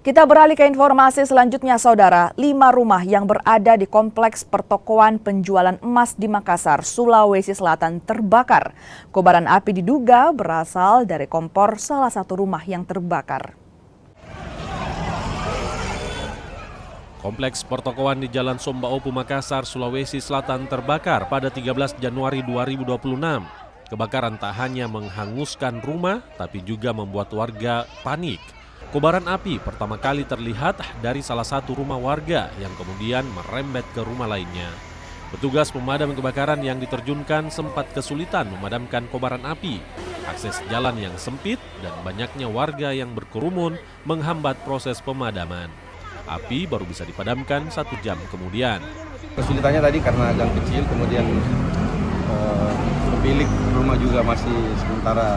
Kita beralih ke informasi selanjutnya, Saudara. 5 rumah yang berada di kompleks pertokoan penjualan emas di Makassar, Sulawesi Selatan terbakar. Kobaran api diduga berasal dari kompor salah satu rumah yang terbakar. Kompleks pertokoan di Jalan Sombaopu, Makassar, Sulawesi Selatan terbakar pada 13 Januari 2026. Kebakaran tak hanya menghanguskan rumah, tapi juga membuat warga panik. Kobaran api pertama kali terlihat dari salah satu rumah warga yang kemudian merembet ke rumah lainnya. Petugas pemadam kebakaran yang diterjunkan sempat kesulitan memadamkan kobaran api. Akses jalan yang sempit dan banyaknya warga yang berkerumun menghambat proses pemadaman. Api baru bisa dipadamkan 1 jam kemudian. Kesulitannya tadi karena gang kecil, kemudian pemilik rumah juga masih sementara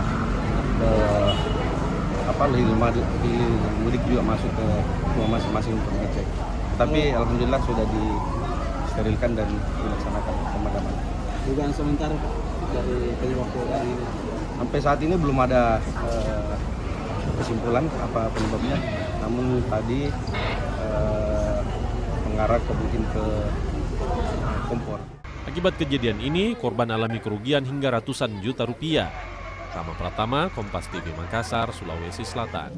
mudik juga masuk ke rumah masing-masing untuk ngecek. Tapi alhamdulillah sudah disterilkan dan dilaksanakan pemadaman. Dugaan sementara dari penyebab kebakaran ini? Sampai saat ini belum ada kesimpulan apa penyebabnya. Namun tadi mengarah mungkin ke kompor. Akibat kejadian ini, korban alami kerugian hingga ratusan juta rupiah. Rama Pratama, Kompas TV Makassar, Sulawesi Selatan.